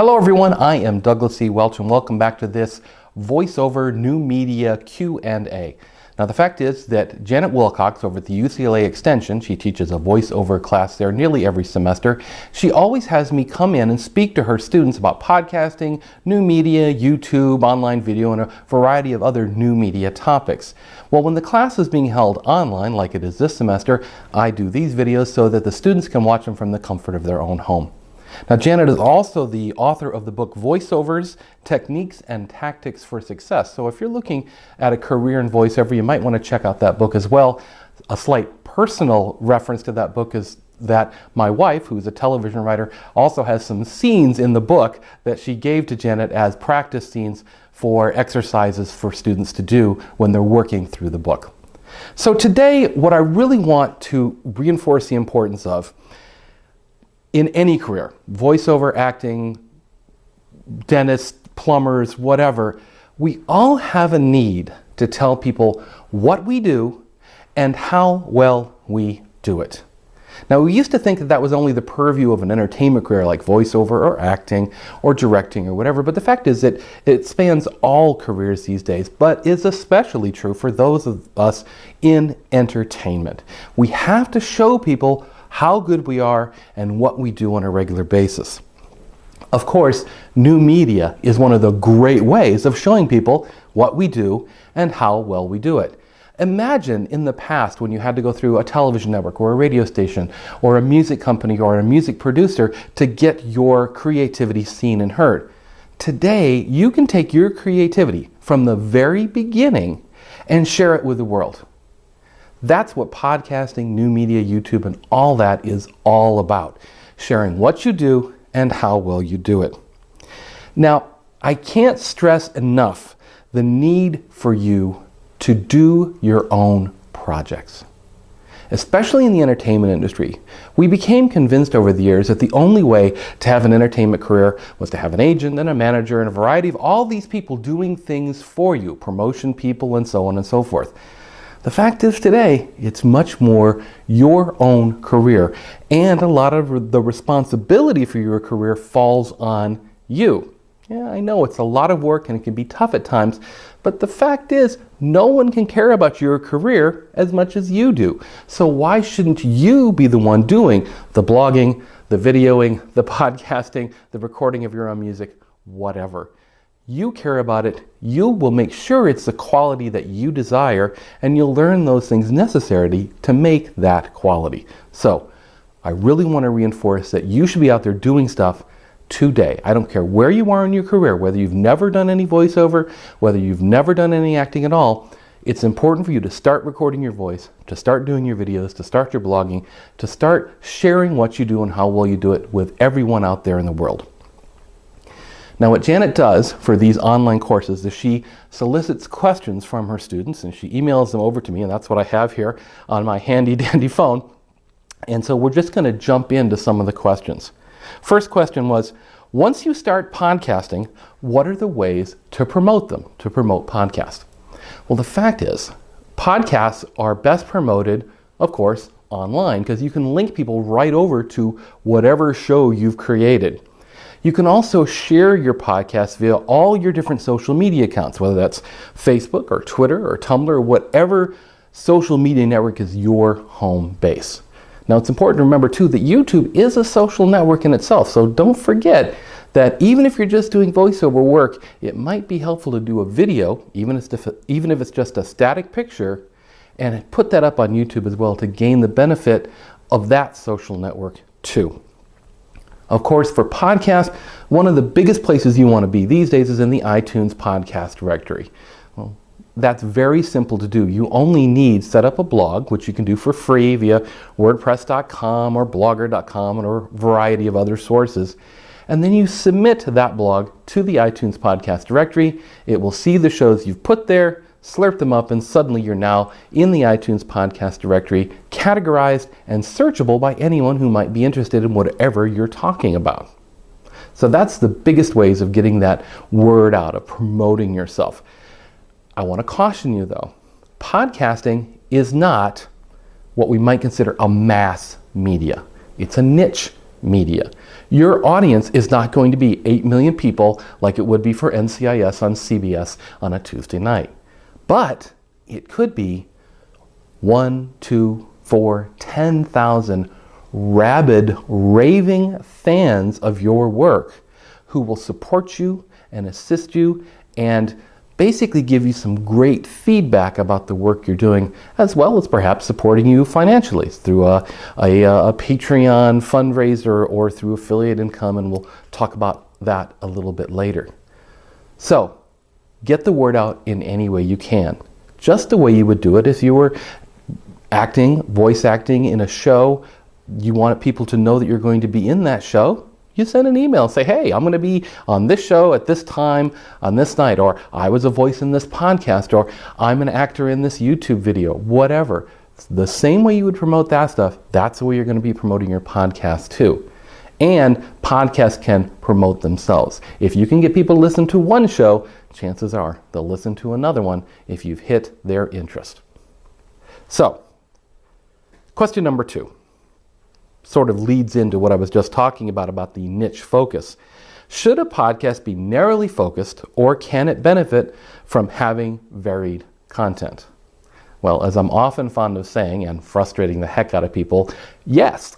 Hello everyone, I am Douglas C. Welch and welcome back to this Voiceover New Media Q&A. Now the fact is that Janet Wilcox over at the UCLA Extension, she teaches a voiceover class there nearly every semester, she always has me come in and speak to her students about podcasting, new media, YouTube, online video, and a variety of other new media topics. Well, when the class is being held online, like it is this semester, I do these videos so that the students can watch them from the comfort of their own home. Now, Janet is also the author of the book Voiceovers, Techniques and Tactics for Success. So if you're looking at a career in voiceover, you might want to check out that book as well. A slight personal reference to that book is that my wife, who's a television writer, also has some scenes in the book that she gave to Janet as practice scenes for exercises for students to do when they're working through the book. So today, what I really want to reinforce the importance of in any career, voiceover, acting, dentists, plumbers, whatever, we all have a need to tell people what we do and how well we do it. Now, we used to think that that was only the purview of an entertainment career like voiceover or acting or directing or whatever, but the fact is that it spans all careers these days, but is especially true for those of us in entertainment. We have to show people how good we are and what we do on a regular basis. Of course, new media is one of the great ways of showing people what we do and how well we do it. Imagine in the past when you had to go through a television network or a radio station or a music company or a music producer to get your creativity seen and heard. Today, you can take your creativity from the very beginning and share it with the world. That's what podcasting, new media, YouTube, and all that is all about. Sharing what you do and how well you do it. Now, I can't stress enough the need for you to do your own projects. Especially in the entertainment industry, we became convinced over the years that the only way to have an entertainment career was to have an agent and a manager and a variety of all these people doing things for you, promotion people and so on and so forth. The fact is today, it's much more your own career, and a lot of the responsibility for your career falls on you. Yeah, I know it's a lot of work and it can be tough at times, but the fact is no one can care about your career as much as you do. So why shouldn't you be the one doing the blogging, the videoing, the podcasting, the recording of your own music, whatever? You care about it, you will make sure it's the quality that you desire, and you'll learn those things necessary to make that quality. So, I really want to reinforce that you should be out there doing stuff today. I don't care where you are in your career, whether you've never done any voiceover, whether you've never done any acting at all, it's important for you to start recording your voice, to start doing your videos, to start your blogging, to start sharing what you do and how well you do it with everyone out there in the world. Now, what Janet does for these online courses is she solicits questions from her students and she emails them over to me, and that's what I have here on my handy dandy phone. And so we're just going to jump into some of the questions. First question was, once you start podcasting, what are the ways to promote them, to promote podcasts? Well, the fact is, podcasts are best promoted, of course, online, because you can link people right over to whatever show you've created. You can also share your podcast via all your different social media accounts, whether that's Facebook or Twitter or Tumblr or whatever social media network is your home base. Now, it's important to remember too that YouTube is a social network in itself, so don't forget that even if you're just doing voiceover work, it might be helpful to do a video, even if it's just a static picture, and put that up on YouTube as well to gain the benefit of that social network too. Of course, for podcasts, one of the biggest places you want to be these days is in the iTunes podcast directory. Well, that's very simple to do. You only need set up a blog, which you can do for free via WordPress.com or Blogger.com or a variety of other sources. And then you submit that blog to the iTunes podcast directory. It will see the shows you've put there, slurp them up, and suddenly you're now in the iTunes podcast directory, categorized and searchable by anyone who might be interested in whatever you're talking about. So that's the biggest ways of getting that word out, of promoting yourself. I want to caution you though, podcasting is not what we might consider a mass media. It's a niche media. Your audience is not going to be 8 million people like it would be for NCIS on CBS on a Tuesday night. But it could be 1, 2, 4, 10,000 rabid, raving fans of your work who will support you and assist you and basically give you some great feedback about the work you're doing, as well as perhaps supporting you financially through a Patreon fundraiser or through affiliate income, and we'll talk about that a little bit later. So, get the word out in any way you can. Just the way you would do it if you were voice acting in a show. You want people to know that you're going to be in that show. You send an email and say, hey, I'm going to be on this show at this time on this night, or I was a voice in this podcast, or I'm an actor in this YouTube video, whatever. The same way you would promote that stuff, that's the way you're going to be promoting your podcast too. And podcasts can promote themselves. If you can get people to listen to one show, chances are they'll listen to another one if you've hit their interest. So, question number 2. Sort of leads into what I was just talking about the niche focus. Should a podcast be narrowly focused, or can it benefit from having varied content? Well, as I'm often fond of saying, and frustrating the heck out of people, yes,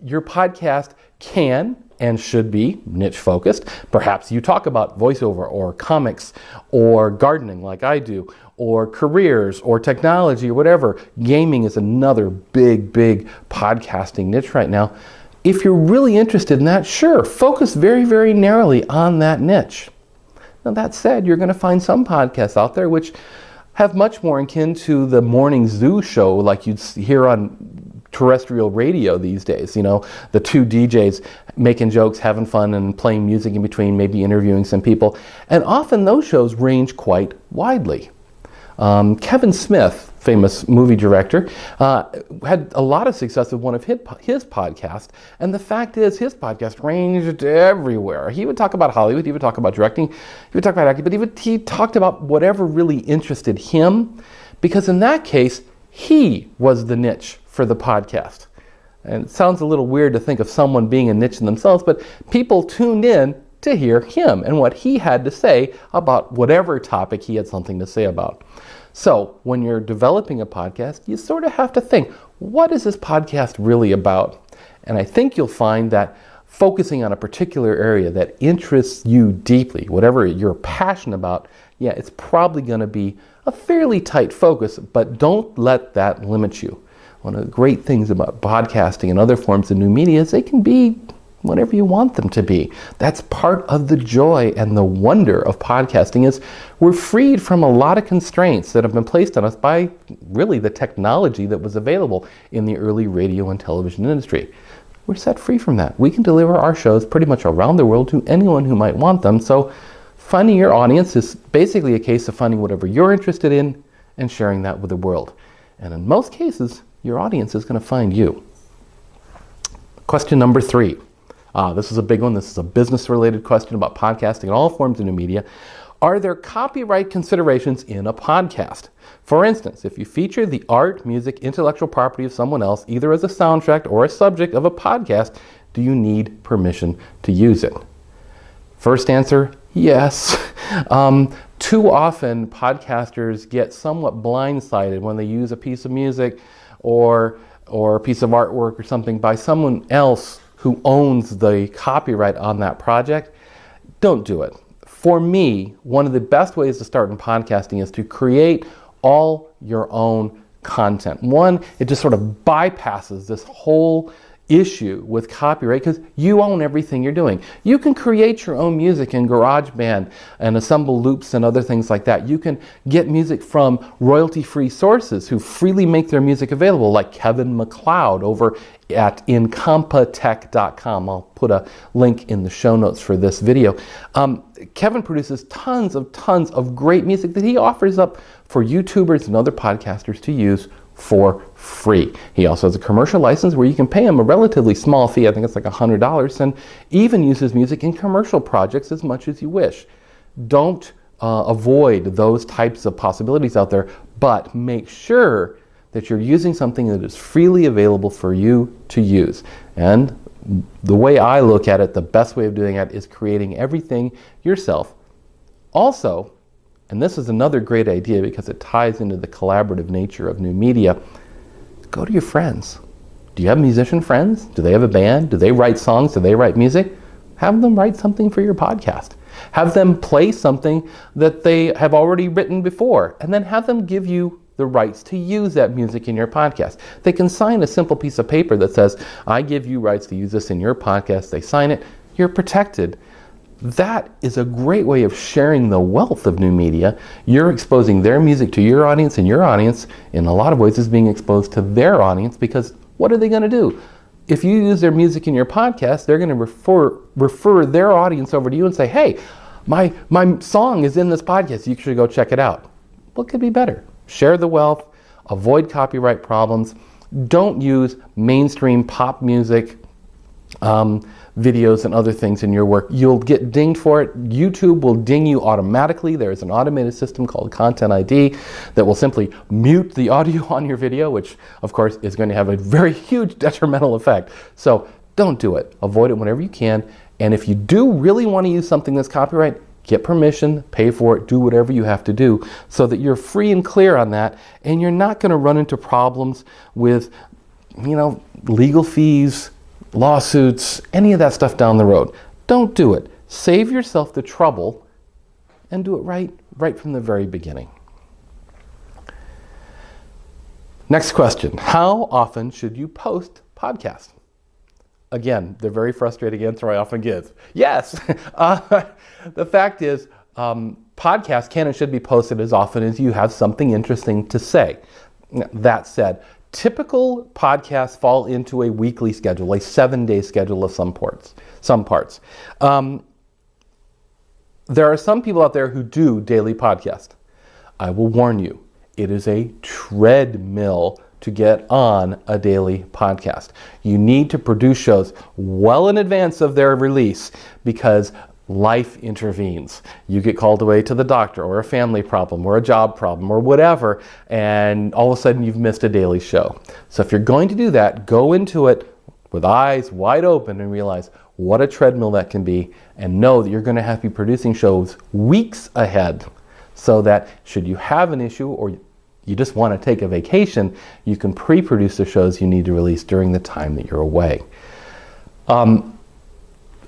your podcast can and should be niche focused. Perhaps you talk about voiceover or comics or gardening like I do, or careers or technology or whatever. Gaming is another big podcasting niche right now. If you're really interested in that, sure, focus very, very narrowly on that niche. Now that said, you're going to find some podcasts out there which have much more akin to the morning zoo show like you'd hear on terrestrial radio these days. You know, the two DJs making jokes, having fun, and playing music in between, maybe interviewing some people. And often those shows range quite widely. Kevin Smith, famous movie director, had a lot of success with one of his podcasts, and the fact is his podcast ranged everywhere. He would talk about Hollywood, he would talk about directing, he would talk about acting, but he talked about whatever really interested him, because in that case, he was the niche for the podcast. And it sounds a little weird to think of someone being a niche in themselves, but people tuned in to hear him and what he had to say about whatever topic he had something to say about. So when you're developing a podcast, you sort of have to think, what is this podcast really about? And I think you'll find that focusing on a particular area that interests you deeply, whatever you're passionate about, yeah, it's probably going to be a fairly tight focus, but don't let that limit you. One of the great things about podcasting and other forms of new media is they can be whatever you want them to be. That's part of the joy and the wonder of podcasting, is we're freed from a lot of constraints that have been placed on us by really the technology that was available in the early radio and television industry. We're set free from that. We can deliver our shows pretty much around the world to anyone who might want them. So finding your audience is basically a case of finding whatever you're interested in and sharing that with the world. And in most cases, your audience is going to find you. Question number 3. This is a big one. This is a business-related question about podcasting and all forms of new media. Are there copyright considerations in a podcast? For instance, if you feature the art, music, intellectual property of someone else, either as a soundtrack or a subject of a podcast, do you need permission to use it? First answer, yes. Too often, podcasters get somewhat blindsided when they use a piece of music or a piece of artwork or something by someone else who owns the copyright on that project. Don't do it. For me, one of the best ways to start in podcasting is to create all your own content. One, it just sort of bypasses this whole issue with copyright because you own everything you're doing. You can create your own music in GarageBand and assemble loops and other things like that. You can get music from royalty-free sources who freely make their music available, like Kevin MacLeod over at incompetech.com. I'll put a link in the show notes for this video. Kevin produces tons of great music that he offers up for YouTubers and other podcasters to use for free. He also has a commercial license where you can pay him a relatively small fee, I think it's like $100, and even use his music in commercial projects as much as you wish. Don't avoid those types of possibilities out there, but make sure that you're using something that is freely available for you to use. And The way I look at it, the best way of doing it is creating everything yourself. Also, and this is another great idea because it ties into the collaborative nature of new media, go to your friends. Do you have musician friends? Do they have a band? Do they write songs? Do they write music? Have them write something for your podcast. Have them play something that they have already written before, and then have them give you the rights to use that music in your podcast. They can sign a simple piece of paper that says, I give you rights to use this in your podcast. They sign it. You're protected. That is a great way of sharing the wealth of new media. You're exposing their music to your audience, and your audience, in a lot of ways, is being exposed to their audience, because what are they going to do? If you use their music in your podcast, they're going to refer their audience over to you and say, hey, my song is in this podcast. You should go check it out. What could be better? Share the wealth, avoid copyright problems, don't use mainstream pop music, videos and other things in your work. You'll get dinged for it. YouTube will ding you automatically. There's an automated system called Content ID that will simply mute the audio on your video, which of course is going to have a very huge detrimental effect. So don't do it. Avoid it whenever you can. And if you do really want to use something that's copyright, get permission, pay for it, do whatever you have to do so that you're free and clear on that, and you're not going to run into problems with, legal fees, lawsuits, any of that stuff down the road. Don't do it. Save yourself the trouble and do it right from the very beginning. Next question. How often should you post podcasts? Again, the very frustrating answer I often give. Yes. The fact is, podcasts can and should be posted as often as you have something interesting to say. That said, typical podcasts fall into a weekly schedule, a 7-day schedule of some parts. There are some people out there who do daily podcasts. I will warn you, it is a treadmill to get on a daily podcast. You need to produce shows well in advance of their release because life intervenes. You get called away to the doctor, or a family problem, or a job problem, or whatever, and all of a sudden you've missed a daily show. So if you're going to do that, go into it with eyes wide open and realize what a treadmill that can be, and know that you're going to have to be producing shows weeks ahead so that should you have an issue or you just want to take a vacation, you can pre-produce the shows you need to release during the time that you're away.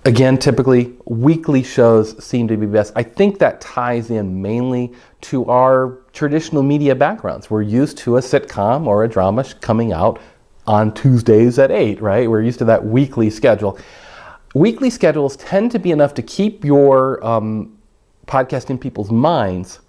Again, typically, weekly shows seem to be best. I think that ties in mainly to our traditional media backgrounds. We're used to a sitcom or a drama coming out on Tuesdays at 8, right? We're used to that weekly schedule. Weekly schedules tend to be enough to keep your podcast in people's minds,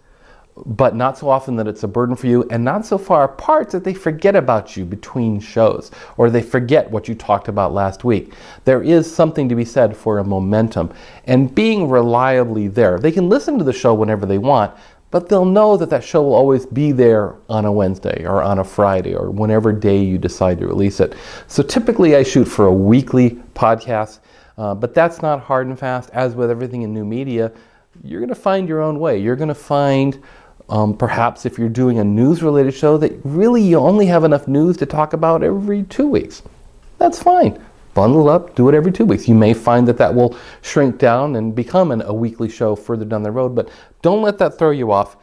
but not so often that it's a burden for you, and not so far apart that they forget about you between shows, or they forget what you talked about last week. There is something to be said for a momentum, and being reliably there. They can listen to the show whenever they want, but they'll know that that show will always be there on a Wednesday, or on a Friday, or whenever day you decide to release it. So typically I shoot for a weekly podcast, but that's not hard and fast. As with everything in new media, you're going to find your own way. You're going to find perhaps if you're doing a news-related show that really you only have enough news to talk about every 2 weeks. That's fine. Bundle up, do it every 2 weeks. You may find that will shrink down and become a weekly show further down the road, but don't let that throw you off.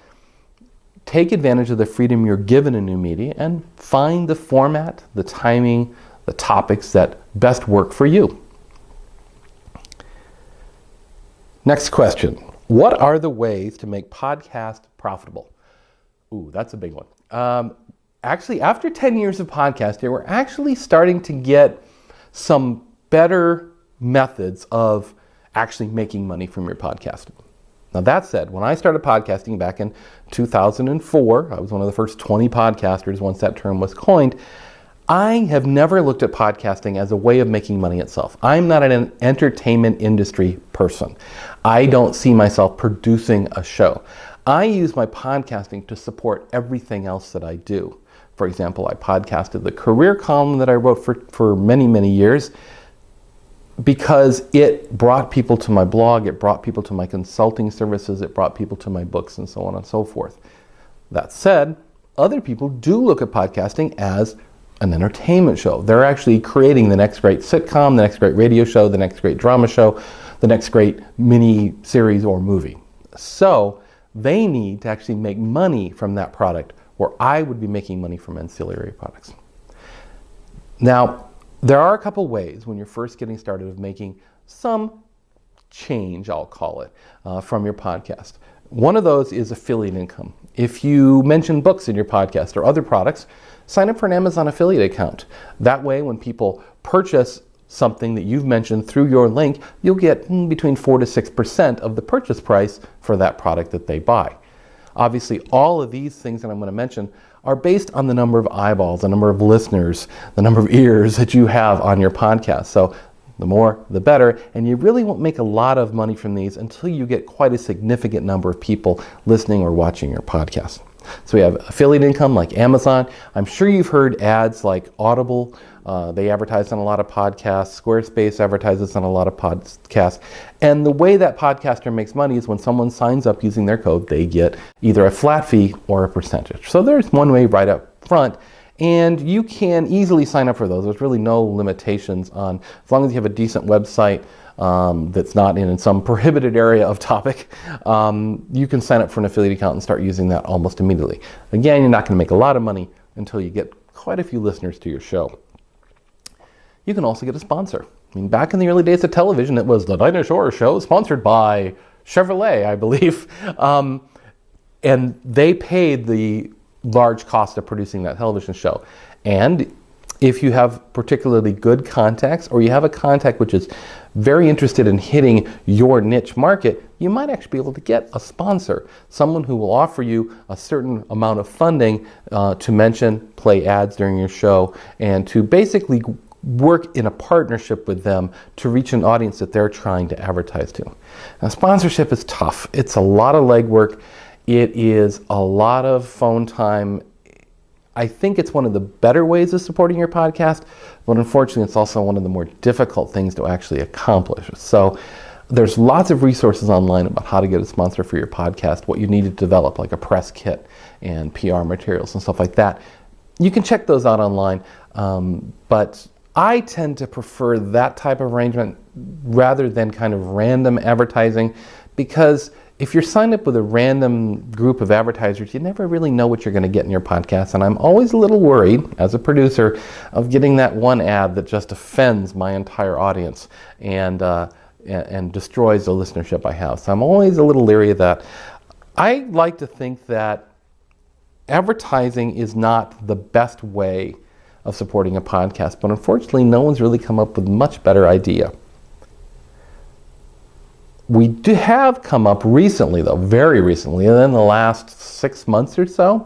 Take advantage of the freedom you're given in new media and find the format, the timing, the topics that best work for you. Next question. What are the ways to make podcast profitable? Ooh, that's a big one. Actually, after 10 years of podcasting, we're actually starting to get some better methods of actually making money from your podcasting. Now that said, when I started podcasting back in 2004, I was one of the first 20 podcasters once that term was coined. I have never looked at podcasting as a way of making money itself. I'm not an entertainment industry person. I don't see myself producing a show. I use my podcasting to support everything else that I do. For example, I podcasted the career column that I wrote for many, many years because it brought people to my blog, it brought people to my consulting services, it brought people to my books, and so on and so forth. That said, other people do look at podcasting as an entertainment show. They're actually creating the next great sitcom, the next great radio show, the next great drama show, the next great mini series or movie. So they need to actually make money from that product, where I would be making money from ancillary products. Now, there are a couple ways when you're first getting started of making some change, I'll call it, from your podcast. One of those is affiliate income. If you mention books in your podcast or other products, sign up for an Amazon affiliate account. That way, when people purchase something that you've mentioned through your link, you'll get between 4 to 6% of the purchase price for that product that they buy. Obviously, all of these things that I'm going to mention are based on the number of eyeballs, the number of listeners, the number of ears that you have on your podcast. So the more, the better, and you really won't make a lot of money from these until you get quite a significant number of people listening or watching your podcast. So we have affiliate income like Amazon. I'm sure you've heard ads like Audible. They advertise on a lot of podcasts. Squarespace advertises on a lot of podcasts. And the way that podcaster makes money is when someone signs up using their code, they get either a flat fee or a percentage. So there's one way right up front. And you can easily sign up for those. There's really no limitations on, as long as you have a decent website that's not in some prohibited area of topic, you can sign up for an affiliate account and start using that almost immediately. Again, you're not going to make a lot of money until you get quite a few listeners to your show. You can also get a sponsor. I mean, back in the early days of television, it was the Dinah Shore Show, sponsored by Chevrolet, I believe. And they paid the large cost of producing that television show. And if you have particularly good contacts, or you have a contact which is very interested in hitting your niche market, you might actually be able to get a sponsor, someone who will offer you a certain amount of funding to mention, play ads during your show, and to basically work in a partnership with them to reach an audience that they're trying to advertise to. Now, sponsorship is tough. It's a lot of legwork. It is a lot of phone time. I think it's one of the better ways of supporting your podcast, but unfortunately it's also one of the more difficult things to actually accomplish. So there's lots of resources online about how to get a sponsor for your podcast, what you need to develop, like a press kit and PR materials and stuff like that. You can check those out online, but I tend to prefer that type of arrangement rather than kind of random advertising, because if you're signed up with a random group of advertisers, you never really know what you're going to get in your podcast. And I'm always a little worried, as a producer, of getting that one ad that just offends my entire audience and destroys the listenership I have. So I'm always a little leery of that. I like to think that advertising is not the best way of supporting a podcast, but unfortunately no one's really come up with a much better idea. We do have come up recently, though, very recently, in the last 6 months or so,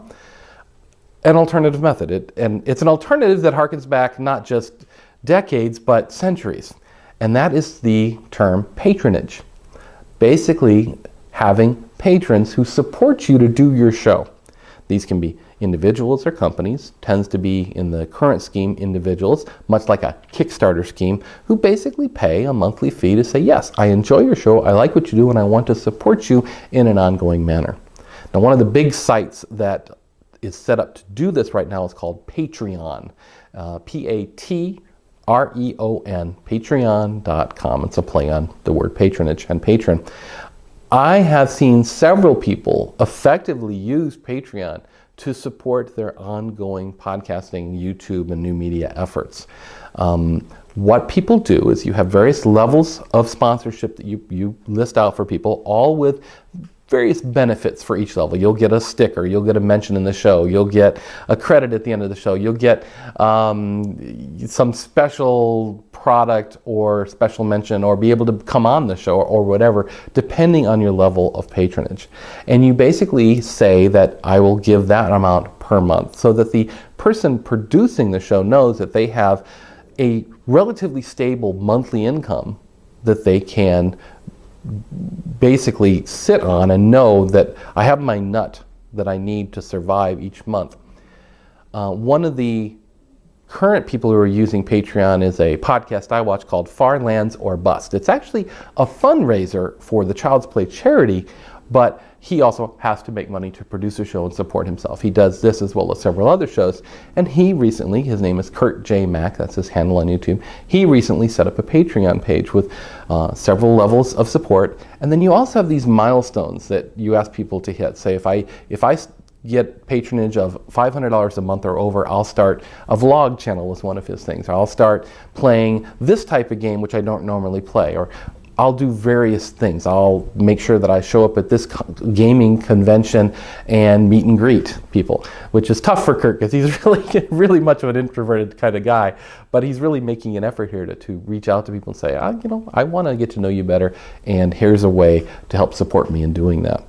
an alternative method. And it's an alternative that harkens back not just decades, but centuries. And that is the term patronage. Basically, having patrons who support you to do your show. These can be individuals or companies, tends to be in the current scheme individuals, much like a Kickstarter scheme, who basically pay a monthly fee to say, yes, I enjoy your show, I like what you do, and I want to support you in an ongoing manner. Now, one of the big sites that is set up to do this right now is called Patreon, Patreon, patreon.com. It's a play on the word patronage and patron. I have seen several people effectively use Patreon to support their ongoing podcasting, YouTube, and new media efforts. What people do is you have various levels of sponsorship that you list out for people, all with various benefits for each level. You'll get a sticker, you'll get a mention in the show, you'll get a credit at the end of the show, you'll get some special product or special mention, or be able to come on the show or whatever, depending on your level of patronage. And you basically say that I will give that amount per month, so that the person producing the show knows that they have a relatively stable monthly income that they can basically sit on and know that I have my nut that I need to survive each month. One of the current people who are using Patreon is a podcast I watch called Far Lands or Bust. It's actually a fundraiser for the Child's Play charity, but he also has to make money to produce a show and support himself. He does this as well as several other shows, and he recently, his name is Kurt J. Mack, that's his handle on YouTube, he recently set up a Patreon page with several levels of support, and then you also have these milestones that you ask people to hit. Say if I get patronage of $500 a month or over, I'll start a vlog channel was one of his things. I'll start playing this type of game which I don't normally play, or I'll do various things. I'll make sure that I show up at this gaming convention and meet and greet people, which is tough for Kurt because he's really much of an introverted kind of guy, but he's really making an effort here to reach out to people and say, I want to get to know you better, and here's a way to help support me in doing that.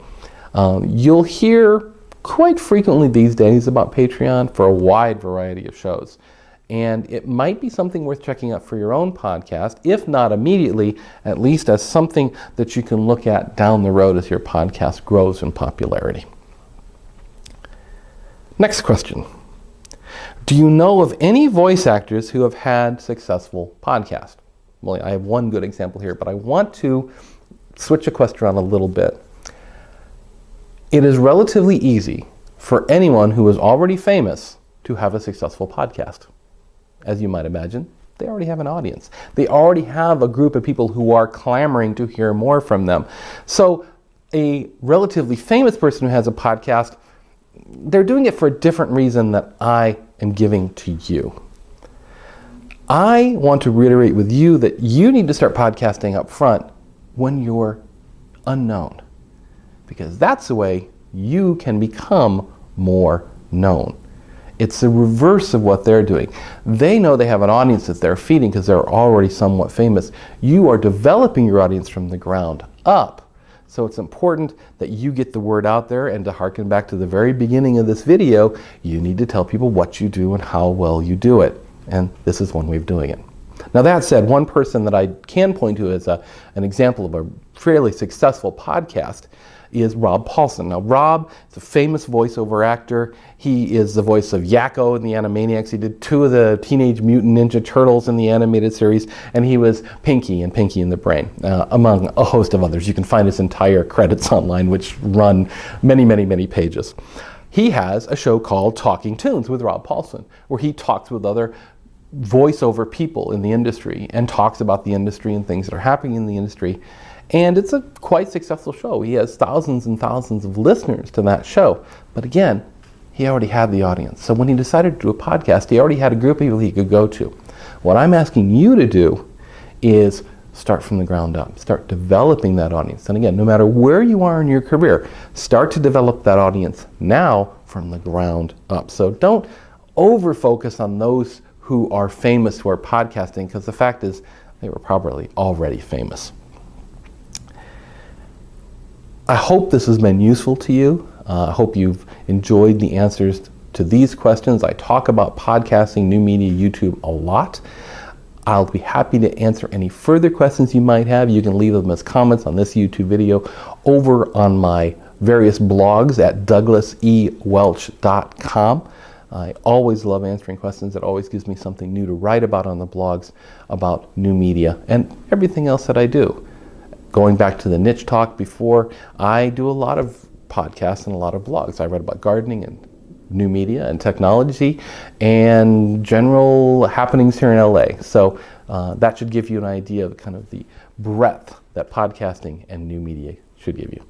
You'll hear quite frequently these days about Patreon for a wide variety of shows. And it might be something worth checking out for your own podcast, if not immediately, at least as something that you can look at down the road as your podcast grows in popularity. Next question. Do you know of any voice actors who have had successful podcasts? Well, I have one good example here, but I want to switch the question around a little bit. It is relatively easy for anyone who is already famous to have a successful podcast. As you might imagine, they already have an audience. They already have a group of people who are clamoring to hear more from them. So a relatively famous person who has a podcast, they're doing it for a different reason that I am giving to you. I want to reiterate with you that you need to start podcasting up front when you're unknown, because that's the way you can become more known. It's the reverse of what they're doing. They know they have an audience that they're feeding because they're already somewhat famous. You are developing your audience from the ground up. So it's important that you get the word out there, and to harken back to the very beginning of this video, you need to tell people what you do and how well you do it. And this is one way of doing it. Now that said, one person that I can point to as an example of a fairly successful podcast is Rob Paulson. Now Rob is a famous voiceover actor. He is the voice of Yakko in the Animaniacs. He did 2 of the Teenage Mutant Ninja Turtles in the animated series, and he was Pinky in Pinky and the Brain, among a host of others. You can find his entire credits online, which run many, many, many pages. He has a show called Talking Toons with Rob Paulson, where he talks with other voiceover people in the industry and talks about the industry and things that are happening in the industry. And it's a quite successful show. He has thousands and thousands of listeners to that show. But again, he already had the audience. So when he decided to do a podcast, he already had a group of people he could go to. What I'm asking you to do is start from the ground up. Start developing that audience. And again, no matter where you are in your career, start to develop that audience now from the ground up. So don't over-focus on those who are famous who are podcasting, because the fact is they were probably already famous. I hope this has been useful to you. I hope you've enjoyed the answers to these questions. I talk about podcasting, new media, YouTube a lot. I'll be happy to answer any further questions you might have. You can leave them as comments on this YouTube video over on my various blogs at douglasewelch.com. I always love answering questions. It always gives me something new to write about on the blogs about new media and everything else that I do. Going back to the niche talk before, I do a lot of podcasts and a lot of blogs. I write about gardening and new media and technology and general happenings here in LA. So that should give you an idea of kind of the breadth that podcasting and new media should give you.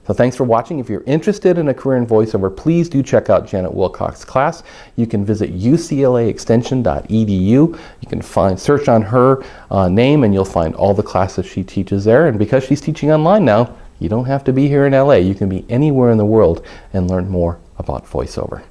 So thanks for watching. If you're interested in a career in voiceover, please do check out Janet Wilcox's class. You can visit uclaextension.edu. You can search on her name, and you'll find all the classes she teaches there. And because she's teaching online now, you don't have to be here in LA. You can be anywhere in the world and learn more about voiceover.